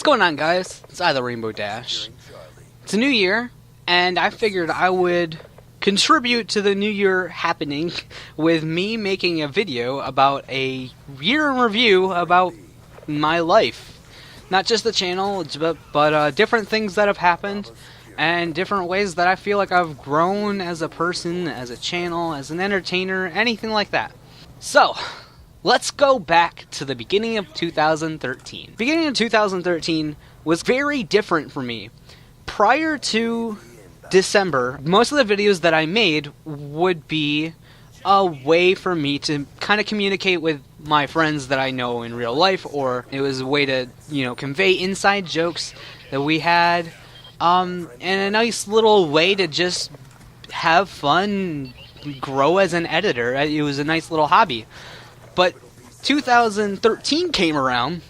going on, guys? It's I, the Rainbow Dash. It's a new year, and I figured I would contribute to the new year happening with me making a video about a year in review about my life. Not just the channel, but different things that have happened, and different ways that I feel like I've grown as a person, as a channel, as an entertainer, anything like that. So, let's go back to the beginning of 2013. Beginning of 2013 was very different for me. Prior to December, most of the videos that I made would be a way for me to kind of communicate with my friends that I know in real life, or it was a way to, convey inside jokes that we had, and a nice little way to just have fun, grow as an editor. It was a nice little hobby. But 2013 came around,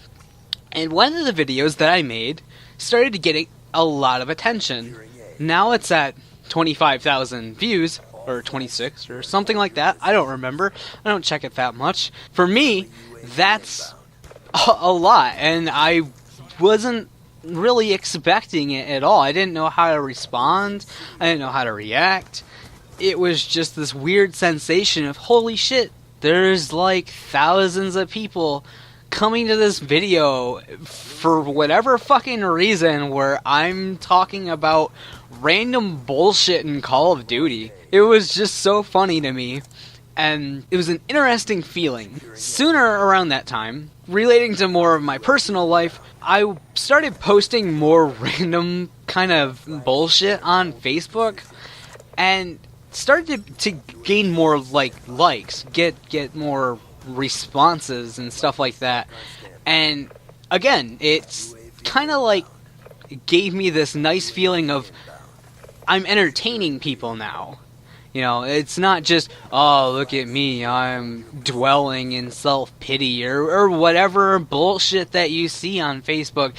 and one of the videos that I made started to get a lot of attention. Now it's at 25,000 views, or 26, or something like that. I don't remember. I don't check it that much. For me, that's a lot, and I wasn't really expecting it at all. I didn't know how to respond. I didn't know how to react. It was just this weird sensation of, holy shit, there's like thousands of people coming to this video for whatever fucking reason where I'm talking about random bullshit in Call of Duty. It was just so funny to me, and it was an interesting feeling. Sooner around that time, relating to more of my personal life, I started posting more random kind of bullshit on Facebook, and started to gain more likes, get more responses and stuff like that. And again, it's kind of like it gave me this nice feeling of I'm entertaining people now. It's not just, oh, look at me, I'm dwelling in self-pity or whatever bullshit that you see on Facebook.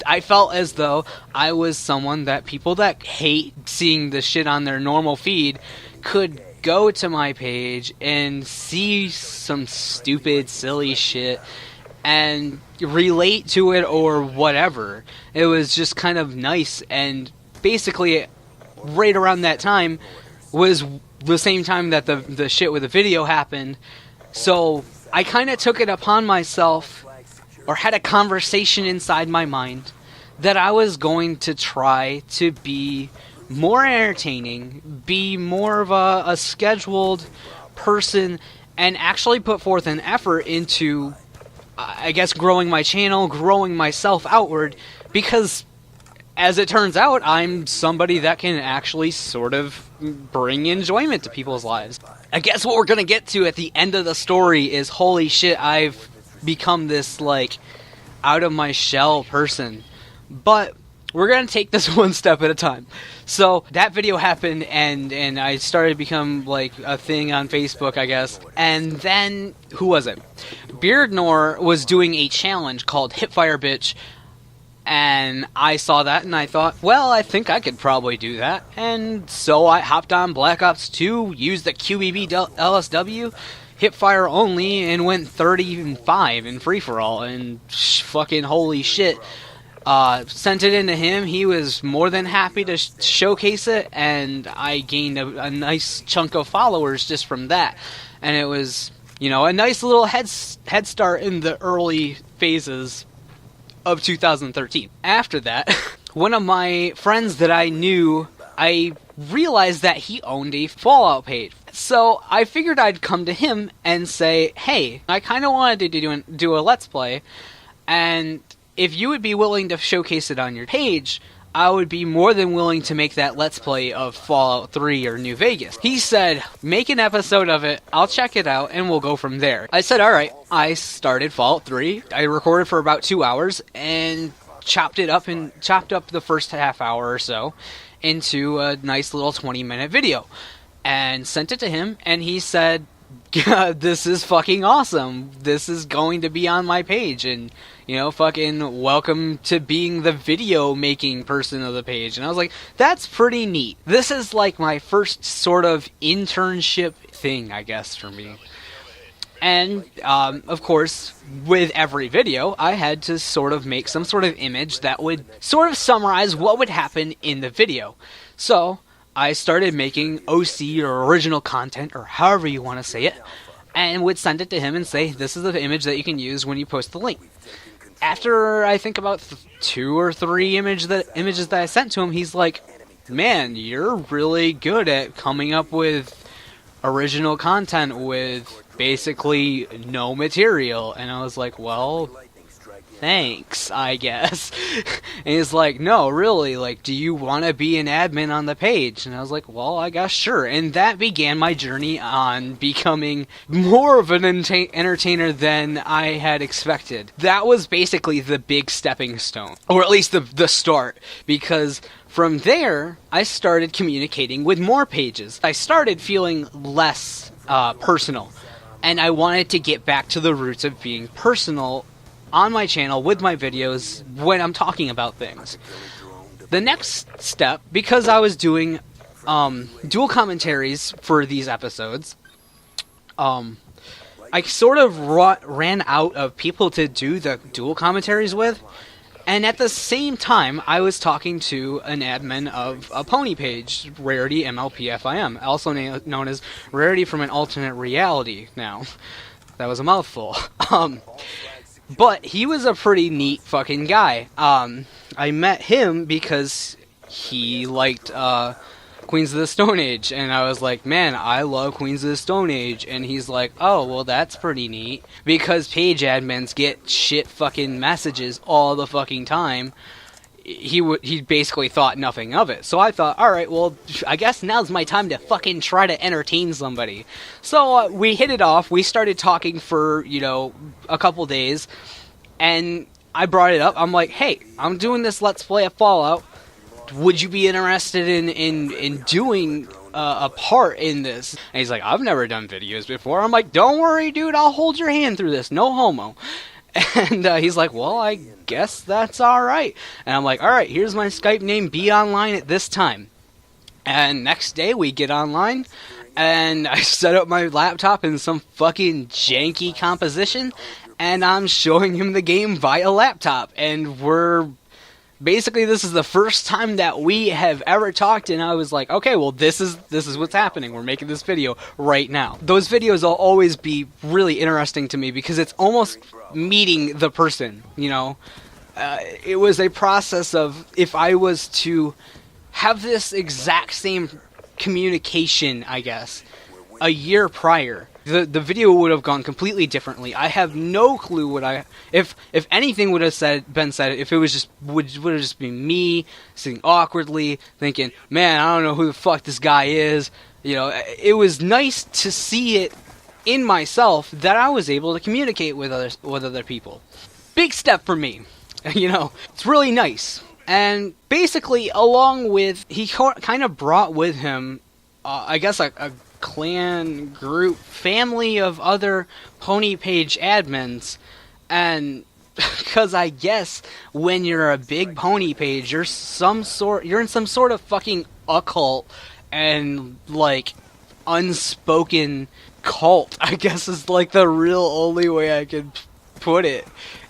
I felt as though I was someone that people that hate seeing the shit on their normal feed could go to my page and see some stupid, silly shit and relate to it or whatever. It was just kind of nice, and basically right around that time was the same time that the shit with the video happened. So I kind of took it upon myself, or had a conversation inside my mind, that I was going to try to be more entertaining, be more of a scheduled person, and actually put forth an effort into, I guess, growing my channel, growing myself outward, because as it turns out, I'm somebody that can actually sort of bring enjoyment to people's lives. I guess what we're going to get to at the end of the story is, holy shit, I've become this, out of my shell person. But we're going to take this one step at a time. So that video happened, and I started to become a thing on Facebook, I guess. And then, who was it? Beardnor was doing a challenge called Hipfire Bitch, and I saw that and I thought, well, I think I could probably do that. And so I hopped on Black Ops 2, used the QBB LSW, hipfire only, and went 35 in free-for-all, and fucking holy shit. Sent it into him. He was more than happy to showcase it, and I gained a nice chunk of followers just from that. And it was, a nice little head start in the early phases of 2013. After that, one of my friends that I knew, I realized that he owned a Fallout page. So I figured I'd come to him and say, hey, I kind of wanted to do a Let's Play, and if you would be willing to showcase it on your page, I would be more than willing to make that Let's Play of Fallout 3 or New Vegas. He said, make an episode of it, I'll check it out, and we'll go from there. I said, alright. I started Fallout 3. I recorded for about 2 hours, and chopped up the first half hour or so into a nice little 20-minute video. And sent it to him, and he said, this is fucking awesome. This is going to be on my page, and fucking welcome to being the video making person of the page. And I was like, that's pretty neat. This is my first sort of internship thing, I guess, for me. And, of course, with every video, I had to sort of make some sort of image that would sort of summarize what would happen in the video. So, I started making OC or original content, or however you want to say it, and would send it to him and say, this is the image that you can use when you post the link. After, I think, about 2 or 3 images that I sent to him, he's like, man, you're really good at coming up with original content with basically no material. And I was like, well, thanks, I guess. And he's like, no, really, like, do you want to be an admin on the page? And I was like, well, I guess sure. And that began my journey on becoming more of an entertainer than I had expected. That was basically the big stepping stone, or at least the start, because from there, I started communicating with more pages. I started feeling less personal, and I wanted to get back to the roots of being personal on my channel with my videos when I'm talking about things. The next step, because I was doing dual commentaries for these episodes, I sort of ran out of people to do the dual commentaries with. And at the same time, I was talking to an admin of a pony page, Rarity MLPFIM, also known as Rarity from an Alternate Reality. Now, that was a mouthful. But he was a pretty neat fucking guy. I met him because he liked Queens of the Stone Age, and I was like, man, I love Queens of the Stone Age. And he's like, oh, well, that's pretty neat, because page admins get shit fucking messages all the fucking time. He basically thought nothing of it. So I thought, alright, well, I guess now's my time to fucking try to entertain somebody. So we hit it off. We started talking for, a couple days, and I brought it up. I'm like, hey, I'm doing this Let's Play of Fallout. Would you be interested in doing a part in this? And he's like, I've never done videos before. I'm like, don't worry, dude, I'll hold your hand through this. No homo. And he's like, well, I guess that's alright. And I'm like, alright, here's my Skype name, be online at this time. And next day we get online, and I set up my laptop in some fucking janky composition, and I'm showing him the game via laptop. And basically, this is the first time that we have ever talked, and I was like, okay, well, this is what's happening. We're making this video right now. Those videos will always be really interesting to me because it's almost meeting the person, It was a process of, if I was to have this exact same communication, I guess, a year prior, the video would have gone completely differently. I have no clue if anything would have been said, if it was just would have just been me sitting awkwardly thinking, man, I don't know who the fuck this guy is. It was nice to see it in myself that I was able to communicate with other people. Big step for me. It's really nice. And basically, along with, he kind of brought with him, I guess, a clan group family of other pony page admins. And because I guess when you're a big pony page, you're in some sort of fucking occult and like unspoken cult, I guess, is like the real only way I could put it.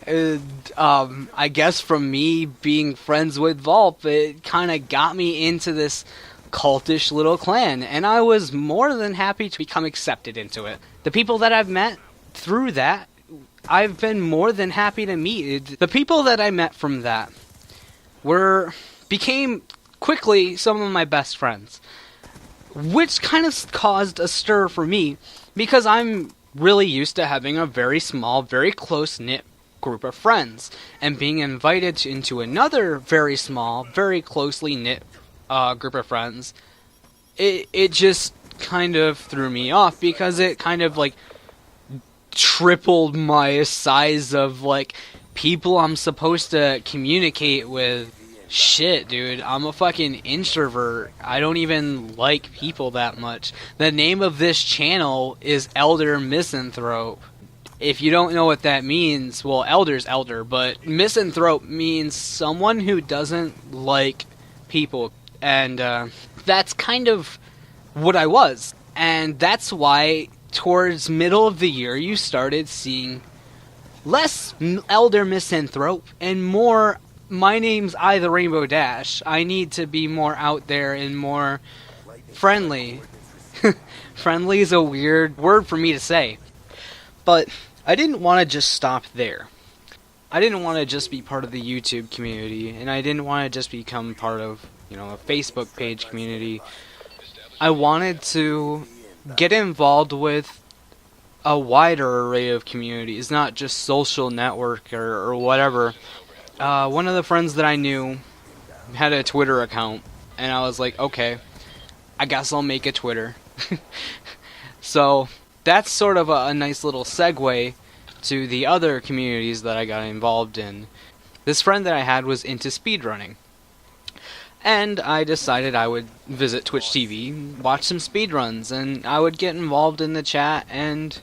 And I guess from me being friends with Volp, it kind of got me into this cultish little clan, and I was more than happy to become accepted into it. The people that I've met through that, I've been more than happy to meet. The people that I met from that became quickly some of my best friends, which kind of caused a stir for me, because I'm really used to having a very small, very close-knit group of friends, and being invited into another very small, very closely knit group of friends, it just kind of threw me off, because it kind of like tripled my size of like people I'm supposed to communicate with. Shit, dude, I'm a fucking introvert. I don't even like people that much. The name of this channel is Elder Misanthrope. If you don't know what that means, well, elder's elder, but misanthrope means someone who doesn't like people. And that's kind of what I was. And that's why towards middle of the year, you started seeing less Elder Misanthrope and more my name's I the Rainbow Dash. I need to be more out there and more friendly. Friendly is a weird word for me to say. But I didn't want to just stop there. I didn't want to just be part of the YouTube community, and I didn't want to just become part of, a Facebook page community. I wanted to get involved with a wider array of communities, not just social network or whatever. One of the friends that I knew had a Twitter account, and I was like, okay, I guess I'll make a Twitter. So that's sort of a nice little segue to the other communities that I got involved in. This friend that I had was into speedrunning, and I decided I would visit Twitch TV, watch some speedruns, and I would get involved in the chat, and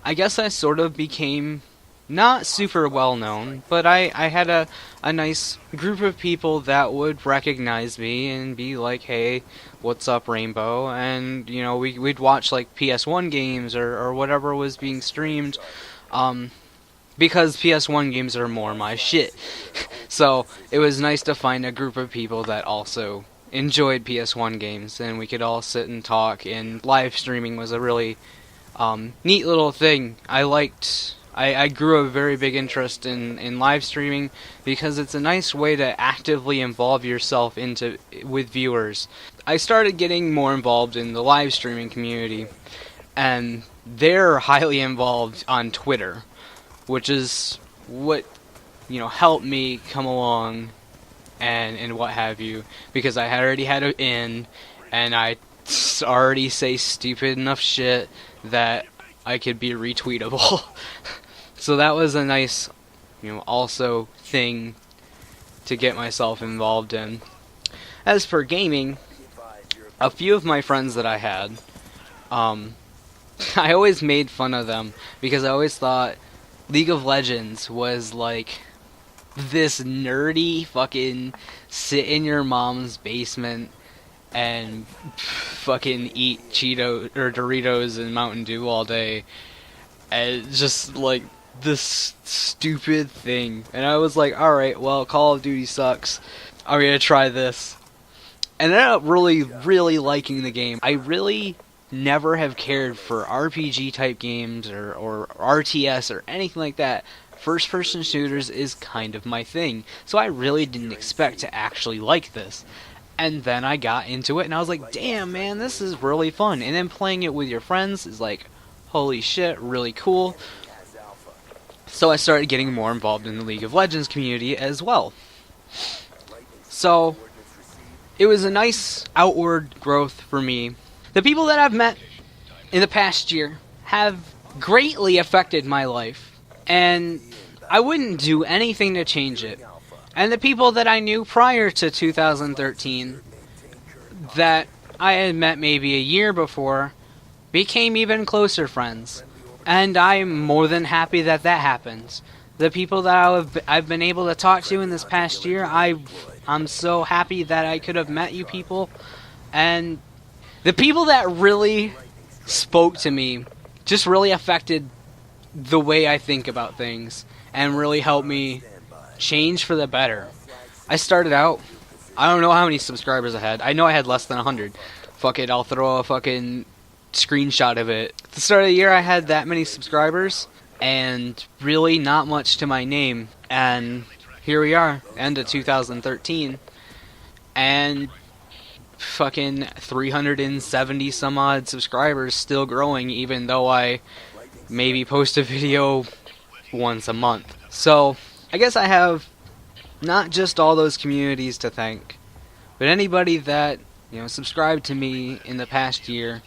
I guess I sort of became not super well known, but I had a nice group of people that would recognize me and be like, hey, what's up, Rainbow? And, we'd watch like PS1 games or whatever was being streamed, because PS1 games are more my shit. So it was nice to find a group of people that also enjoyed PS1 games, and we could all sit and talk, and live streaming was a really neat little thing. I grew a very big interest in live streaming because it's a nice way to actively involve yourself with viewers. I started getting more involved in the live streaming community, and they're highly involved on Twitter, which is what helped me come along and what have you, because I had already had an in, and I already say stupid enough shit that I could be retweetable. So that was a nice, also thing to get myself involved in. As for gaming, a few of my friends that I had, I always made fun of them because I always thought League of Legends was like this nerdy fucking sit in your mom's basement and fucking eat Cheetos or Doritos and Mountain Dew all day, and just like this stupid thing. And I was like, alright, well, Call of Duty sucks, I'm gonna try this. And I ended up really, really liking the game. I really never have cared for RPG type games or RTS or anything like that. First person shooters is kind of my thing, so I really didn't expect to actually like this. And then I got into it, and I was like, damn, man, this is really fun. And then playing it with your friends is like, holy shit, really cool. So I started getting more involved in the League of Legends community as well. So it was a nice outward growth for me. The people that I've met in the past year have greatly affected my life, and I wouldn't do anything to change it. And the people that I knew prior to 2013 that I had met maybe a year before became even closer friends. And I'm more than happy that that happened. The people that I've been able to talk to in this past year, I'm so happy that I could have met you people. And the people that really spoke to me just really affected the way I think about things and really helped me change for the better. I started out, I don't know how many subscribers I had. I know I had less than 100. Fuck it, I'll throw a fucking screenshot of it. At the start of the year I had that many subscribers and really not much to my name, and here we are, end of 2013, and fucking 370 some odd subscribers, still growing even though I maybe post a video once a month. So I guess I have not just all those communities to thank, but anybody that subscribed to me in the past year,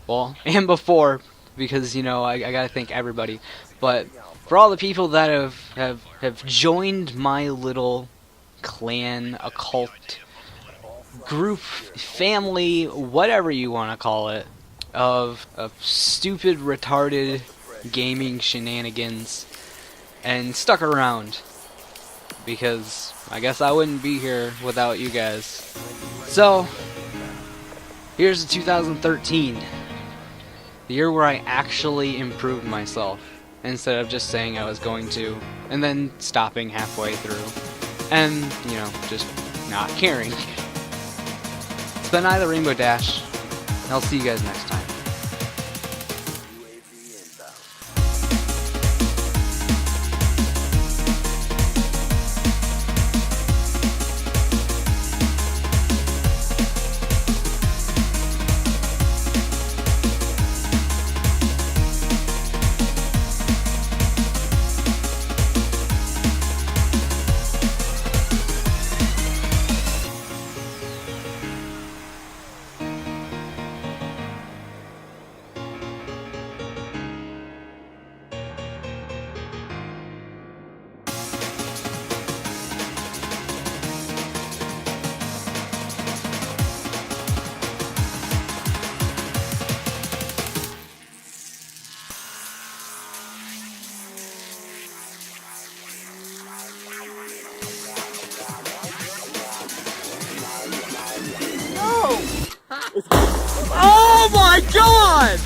well, and before, because I gotta thank everybody. But for all the people that have joined my little clan, a cult, group, family, whatever you want to call it, of stupid, retarded gaming shenanigans, and stuck around, because I guess I wouldn't be here without you guys. So here's 2013. The year where I actually improved myself, instead of just saying I was going to, and then stopping halfway through, and, you know, just not caring. It's been I, the Rainbow Dash, and I'll see you guys next time. Oh my god!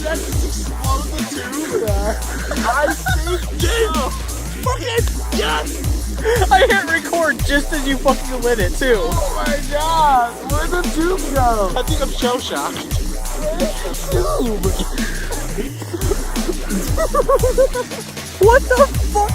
That just exploded the tube. I think fucking yes! I hit record just as you fucking lit it too. Oh my god! Where'd the tube go? I think I'm shell shocked. Where's the tube? What the fuck?